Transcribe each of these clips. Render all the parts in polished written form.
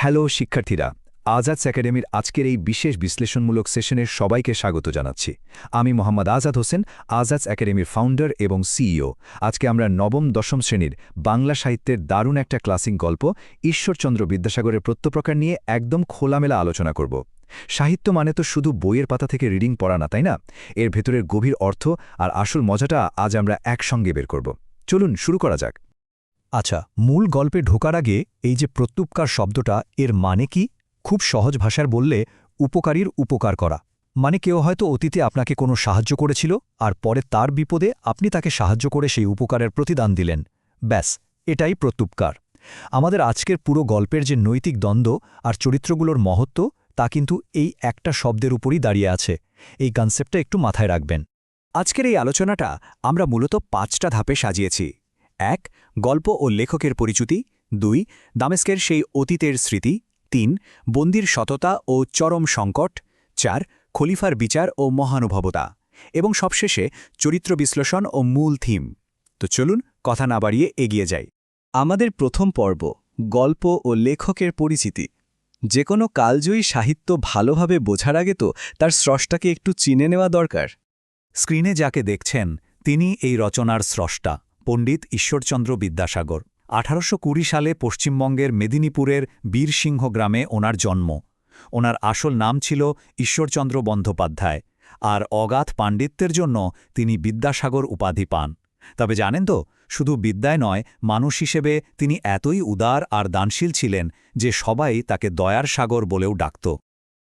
Hello শিক্ষার্থীরা, আজাদ একাডেমির আজকের এই বিশেষ বিশ্লেষণমূলক সেশনের সবাইকে স্বাগত জানাচ্ছি। আমি মোহাম্মদ আজাদ হোসেন, আজাদ একাডেমির ফাউন্ডার এবং সিইও। আজকে আমরা নবম-দশম শ্রেণীর বাংলা সাহিত্যের দারুণ একটা ক্লাসিক গল্প ঈশ্বরচন্দ্র বিদ্যাসাগরের প্রত্যপ্রকার নিয়ে একদম খোলামেলা আলোচনা করব। সাহিত্য মানে তো শুধু বইয়ের পাতা থেকে রিডিং পড়া না, তাই না? এর ভেতরের গভীর অর্থ আর আসল মজাটা আজ আমরা একসঙ্গে বের করব। চলুন শুরু করা যাক। আচ্ছা, মূল গল্পে ঢোকার আগে এই যে প্রত্যুপকার শব্দটা, এর মানে কি? খুব সহজ ভাষার বললে উপকারীর উপকার করা। মানে কেউ হয়তো অতীতে আপনাকে কোনো সাহায্য করেছিল, আর পরে তার বিপদে আপনি তাকে সাহায্য করে সেই উপকারের প্রতিদান দিলেন। ব্যাস, এটাই প্রত্যুপকার। আমাদের আজকের পুরো গল্পের যে নৈতিক দ্বন্দ্ব আর চরিত্রগুলোর মহত্ব, তা কিন্তু এই একটা শব্দের উপরই দাঁড়িয়ে আছে। এই কনসেপ্টটা একটু মাথায় রাখবেন। আজকের এই আলোচনাটা আমরা মূলত 5টা ধাপে সাজিয়েছি। 1. গল্প ও লেখকের পরিচিতি। 2. দামেস্কের সেই অতীতের স্মৃতি। 3. বন্দির সততা ও চরম সংকট। 4. খলিফার বিচার ও মহানুভবতা। এবং সবশেষে চরিত্র বিশ্লেষণ ও মূল থিম। তো চলুন কথা না বাড়িয়ে এগিয়ে যাই। আমাদের প্রথম পর্ব, গল্প ও লেখকের পরিচিতি। যে কোনো কালজয়ী সাহিত্য ভালোভাবে বোঝার আগে তো তার স্রষ্টাকে একটু চিনে নেওয়া দরকার। স্ক্রিনে যাকে দেখছেন, তিনি এই রচনার স্রষ্টা, পণ্ডিত ঈশ্বরচন্দ্র বিদ্যাসাগর। 1820 সালে পশ্চিমবঙ্গের মেদিনীপুরের বীরসিংহ গ্রামে ওনার জন্ম। ওনার আসল নাম ছিল ঈশ্বরচন্দ্র বন্দ্যোপাধ্যায়, আর অগাধ পাণ্ডিত্যের জন্য তিনি বিদ্যাসাগর উপাধি পান। তবে জানেন তো, শুধু বিদ্যায় নয়, মানুষ হিসেবে তিনি এতই উদার আর দানশীল ছিলেন যে সবাই তাকে দয়ার সাগর বলেও ডাকত।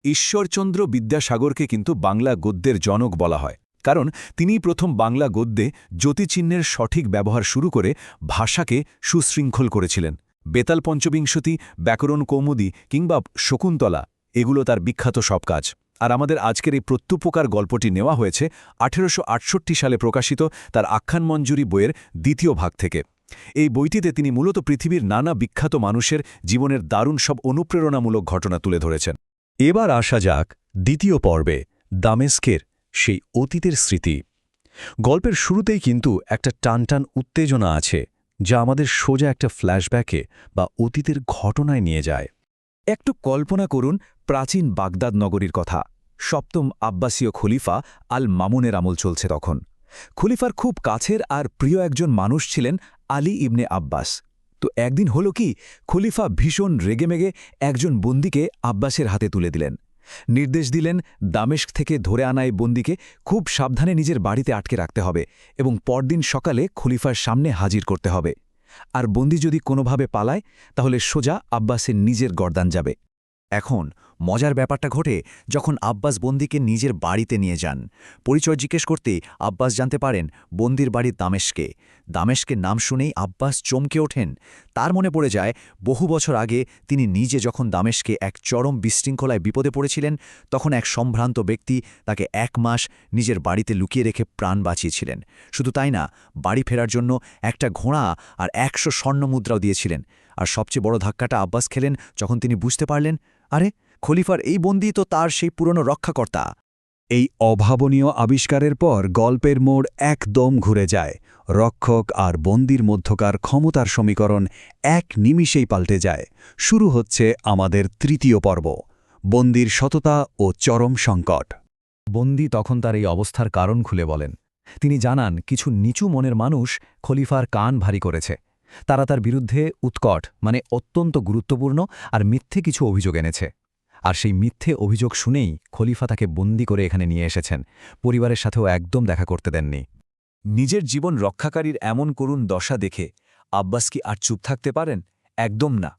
ঈশ্বরচন্দ্র বিদ্যাসাগরকে কিন্তু বাংলা গদ্যের জনক বলা হয়, কারণ তিনিই প্রথম বাংলা গদ্যে জ্যোতিচিহ্নের সঠিক ব্যবহার শুরু করে ভাষাকে সুশৃঙ্খল করেছিলেন। বেতাল পঞ্চবিংশতি, ব্যাকরণ কৌমুদী কিংবা শকুন্তলা, এগুলো তার বিখ্যাত সব কাজ। আর আমাদের আজকের এই প্রত্যুপকার গল্পটি নেওয়া হয়েছে 1868 সালে প্রকাশিত তার আখ্যানমঞ্জুরি বইয়ের দ্বিতীয় ভাগ থেকে। এই বইটিতে তিনি মূলত পৃথিবীর নানা বিখ্যাত মানুষের জীবনের দারুণ সব অনুপ্রেরণামূলক ঘটনা তুলে ধরেছেন। এবার আসা যাক দ্বিতীয় পর্বে, দামেস্কের সেই অতীতের স্মৃতি। গল্পের শুরুতেই কিন্তু একটা টানটান উত্তেজনা আছে, যা আমাদের সোজা একটা ফ্ল্যাশব্যাকে বা অতীতের ঘটনায় নিয়ে যায়। একটু কল্পনা করুন প্রাচীন বাগদাদ নগরীর কথা। সপ্তম আব্বাসীয় খলিফা আল মামুনের আমল চলছে তখন। খলিফার খুব কাছের আর প্রিয় একজন মানুষ ছিলেন আলী ইবনে আব্বাস। তো একদিন হলো কি, খলিফা ভীষণ রেগেমেগে একজন বন্দীকে আব্বাসের হাতে তুলে দিলেন। নির্দেশ দিলেন দামেস্ক থেকে ধরে আনা এই বন্দীকে খুব সাবধানে নিজের বাড়িতে আটকে রাখতে হবে এবং পরদিন সকালে খলিফার সামনে হাজির করতে হবে। আর বন্দী যদি কোনোভাবে পালায়, তাহলে সোজা আব্বাসের নিজের গর্দান যাবে। এখন মজার ব্যাপারটা ঘটে যখন আব্বাস বন্দীকে নিজের বাড়িতে নিয়ে যান। পরিচয় জিজ্ঞেস করতে আব্বাস জানতে পারেন বন্দির বাড়ি দামেস্কে। দামেস্কের নাম শুনেই আব্বাস চমকে ওঠেন। তার মনে পড়ে যায় বহু বছর আগে তিনি নিজে যখন দামেস্কে এক চরম বিশৃঙ্খলায় বিপদে পড়েছিলেন, তখন এক সম্ভ্রান্ত ব্যক্তি তাকে 1 মাস নিজের বাড়িতে লুকিয়ে রেখে প্রাণ বাঁচিয়েছিলেন। শুধু তাই না, বাড়ি ফেরার জন্য একটা ঘোড়া আর 100 স্বর্ণমুদ্রাও দিয়েছিলেন। আর সবচেয়ে বড় ধাক্কাটা আব্বাস খেলেন যখন তিনি বুঝতে পারলেন, আরে খলিফার এই বন্দী তো তার সেই পুরনো রক্ষাকর্তা। এই অভাবনীয় আবিষ্কারের পর গল্পের মোড় একদম ঘুরে যায়। রক্ষক আর বন্দির মধ্যকার ক্ষমতার সমীকরণ এক নিমিষেই পাল্টে যায়। শুরু হচ্ছে আমাদের তৃতীয় পর্ব, বন্দির সততা ও চরম সংকট। বন্দি তখন তার এই অবস্থার কারণ খুলে বলেন। তিনি জানান কিছু নিচু মনের মানুষ খলিফার কান ভারী করেছে। তারা তার বিরুদ্ধে উৎকট, মানে অত্যন্ত গুরুত্বপূর্ণ আর মিথ্যে কিছু অভিযোগ এনেছে। আর সেই মিথ্যে অভিযোগ শুনেই খলিফা তাকে বন্দি করে এখানে নিয়ে এসেছেন। পরিবারের সাথেও একদম দেখা করতে দেননি। নিজের জীবন রক্ষাকারীর এমন করুণ দশা দেখে আব্বাস কি আর চুপ থাকতে পারেন? একদম না।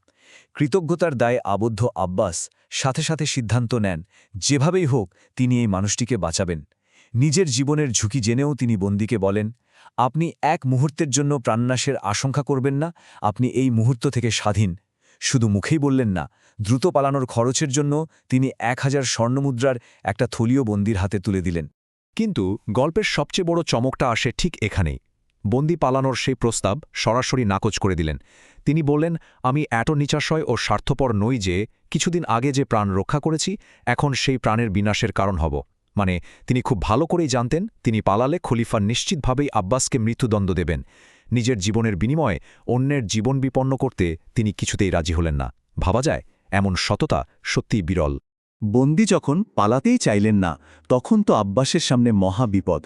কৃতজ্ঞতার দায়ে আবদ্ধ আব্বাস সাথে সাথে সিদ্ধান্ত নেন, যেভাবেই হোক তিনি এই মানুষটিকে বাঁচাবেন। নিজের জীবনের ঝুঁকি জেনেও তিনি বন্দীকে বলেন, আপনি এক মুহূর্তের জন্য প্রাণনাশের আশঙ্কা করবেন না, আপনি এই মুহূর্ত থেকে স্বাধীন। শুধু মুখেই বললেন না, দ্রুত পালানোর খরচের জন্য তিনি 1000 স্বর্ণমুদ্রার একটা থলিও বন্দির হাতে তুলে দিলেন। কিন্তু গল্পের সবচেয়ে বড় চমকটা আসে ঠিক এখানেই। বন্দি পালানোর সেই প্রস্তাব সরাসরি নাকচ করে দিলেন। তিনি বললেন, আমি এত নিচাশয় ও স্বার্থপর নই যে কিছুদিন আগে যে প্রাণ রক্ষা করেছি, এখন সেই প্রাণের বিনাশের কারণ হব। মানে তিনি খুব ভালো করেই জানতেন তিনি পালালে খলিফা নিশ্চিতভাবেই আব্বাসকে মৃত্যুদণ্ড দেবেন। নিজের জীবনের বিনিময়ে অন্যের জীবন বিপন্ন করতে তিনি কিছুতেই রাজি হলেন না। ভাবা যায় এমন সততা সত্যিই বিরল। বন্দি যখন পালাতেই চাইলেন না তখন তো আব্বাসের সামনে মহা বিপদ।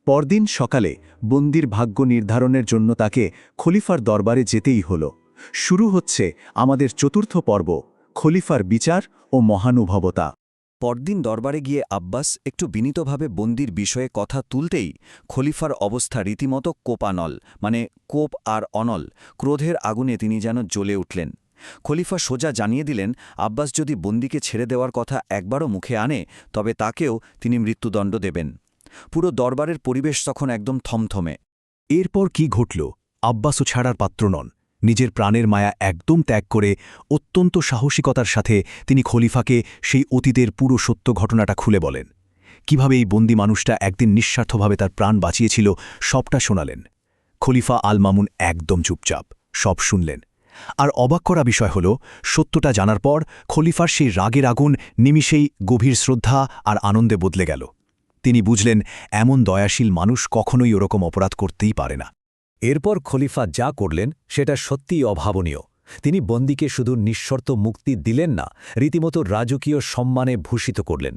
পরদিন সকালে বন্দির ভাগ্য নির্ধারণের জন্য তাকে খলিফার দরবারে যেতেই হল। শুরু হচ্ছে আমাদের চতুর্থ পর্ব, খলিফার বিচার ও মহানুভবতা। পরদিন দরবারে গিয়ে আব্বাস একটু বিনীতভাবে বন্দির বিষয়ে কথা তুলতেই খলিফার অবস্থা রীতিমতো কোপানল, মানে কোপ আর অনল, ক্রোধের আগুনে তিনি যেন জ্বলে উঠলেন। খলিফা সোজা জানিয়ে দিলেন আব্বাস যদি বন্দিকে ছেড়ে দেওয়ার কথা একবারও মুখে আনে তবে তাকেও তিনি মৃত্যুদণ্ড দেবেন। পুরো দরবারের পরিবেশ তখন একদম থমথমে। এরপর কি ঘটল? আব্বাসও ছাড়ার পাত্র নন। নিজের প্রাণের মায়া একদম ত্যাগ করে অত্যন্ত সাহসিকতার সাথে তিনি খলিফাকে সেই অতীতের পুরো সত্য ঘটনাটা খুলে বলেন। কিভাবে এই বন্দি মানুষটা একদিন নিঃস্বার্থভাবে তার প্রাণ বাঁচিয়েছিল সবটা শোনালেন। খলিফা আল মামুন একদম চুপচাপ, সব শুনলেন। আর অবাক করা বিষয় হল, সত্যটা জানার পর খলিফার সেই রাগের আগুন নিমিষেই গভীর শ্রদ্ধা আর আনন্দে বদলে গেল। তিনি বুঝলেন এমন দয়াশীল মানুষ কখনোই ওরকম অপরাধ করতেই পারে না। এরপর খলিফা যা করলেন সেটা সত্যিই অভাবনীয়। তিনি বন্দীকে শুধু নিঃশর্ত মুক্তি দিলেন না, রীতিমতো রাজকীয় সম্মানে ভূষিত করলেন।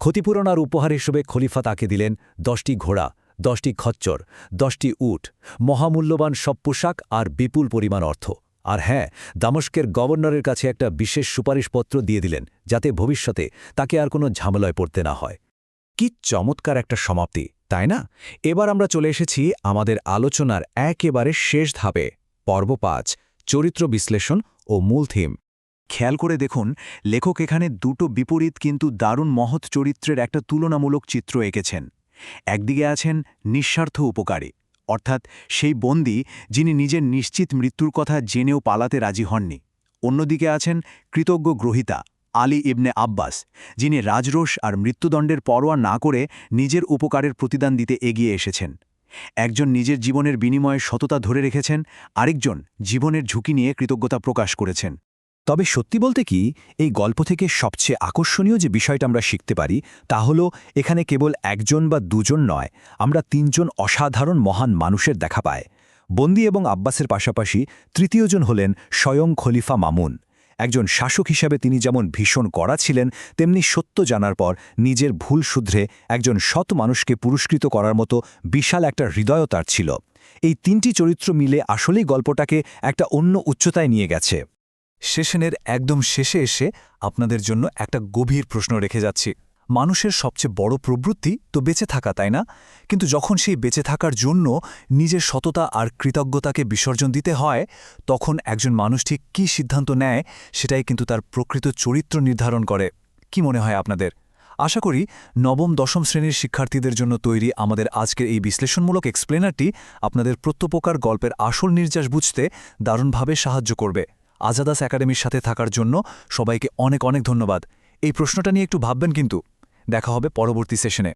ক্ষতিপূরণ আর উপহার হিসেবে খলিফা তাকে দিলেন 10টি ঘোড়া, 10টি খচ্চর, 10টি উট, মহামূল্যবান সব পোশাক আর বিপুল পরিমাণ অর্থ। আর হ্যাঁ, দামেস্কের গভর্নরের কাছে একটা বিশেষ সুপারিশপত্র দিয়ে দিলেন, যাতে ভবিষ্যতে তাকে আর কোনো ঝামেলায় পড়তে না হয়। কি চমৎকার একটা সমাপ্তি, তাই না? এবার আমরা চলে এসেছি আমাদের আলোচনার একেবারে শেষ ধাপে, পর্ব 5, চরিত্র বিশ্লেষণ ও মূল থিম। খেয়াল করে দেখুন, লেখক এখানে দুটো বিপরীত কিন্তু দারুণ মহৎ চরিত্রের একটা তুলনামূলক চিত্র এঁকেছেন। একদিকে আছেন নিঃস্বার্থ উপকারী, অর্থাৎ সেই বন্দী যিনি নিজের নিশ্চিত মৃত্যুর কথা জেনেও পালাতে রাজি হননি। অন্যদিকে আছেন কৃতজ্ঞ গ্রহীতা আলী ইবনে আব্বাস, যিনি রাজরোষ আর মৃত্যুদণ্ডের পরোয়া না করে নিজের উপকারের প্রতিদান দিতে এগিয়ে এসেছেন। একজন নিজের জীবনের বিনিময়ে সততা ধরে রেখেছেন, আরেকজন জীবনের ঝুঁকি নিয়ে কৃতজ্ঞতা প্রকাশ করেছেন। তবে সত্যি বলতে কি, এই গল্প থেকে সবচেয়ে আকর্ষণীয় যে বিষয়টা আমরা শিখতে পারি তা হল এখানে কেবল একজন বা দুজন নয়, আমরা 3 জন অসাধারণ মহান মানুষের দেখা পাই। বন্দী এবং আব্বাসের পাশাপাশি তৃতীয়জন হলেন স্বয়ং খলিফা মামুন। একজন শাসক হিসাবে তিনি যেমন ভীষণ কড়া ছিলেন, তেমনি সত্য জানার পর নিজের ভুল শুধরে একজন সৎ মানুষকে পুরস্কৃত করার মতো বিশাল একটা হৃদয় তার ছিল। এই 3টি চরিত্র মিলে আসলেই গল্পটাকে একটা অন্য উচ্চতায় নিয়ে গেছে। সেশনের একদম শেষে এসে আপনাদের জন্য একটা গভীর প্রশ্ন রেখে যাচ্ছি। মানুষের সবচেয়ে বড় প্রবৃত্তি তো বেঁচে থাকা, তাই না? কিন্তু যখন সেই বেঁচে থাকার জন্য নিজের সততা আর কৃতজ্ঞতাকে বিসর্জন দিতে হয়, তখন একজন মানুষ ঠিক কী সিদ্ধান্ত নেয় সেটাই কিন্তু তার প্রকৃত চরিত্র নির্ধারণ করে। কি মনে হয় আপনাদের? আশা করি নবম দশম শ্রেণীর শিক্ষার্থীদের জন্য তৈরি আমাদের আজকের এই বিশ্লেষণমূলক এক্সপ্লেনারটি আপনাদের প্রত্যেকপ্রকার গল্পের আসল নির্যাস বুঝতে দারুণভাবে সাহায্য করবে। আজাদাস একাডেমির সাথে থাকার জন্য সবাইকে অনেক অনেক ধন্যবাদ। এই প্রশ্নটা নিয়ে একটু ভাববেন কিন্তু। দেখা হবে পরবর্তী সেশনে।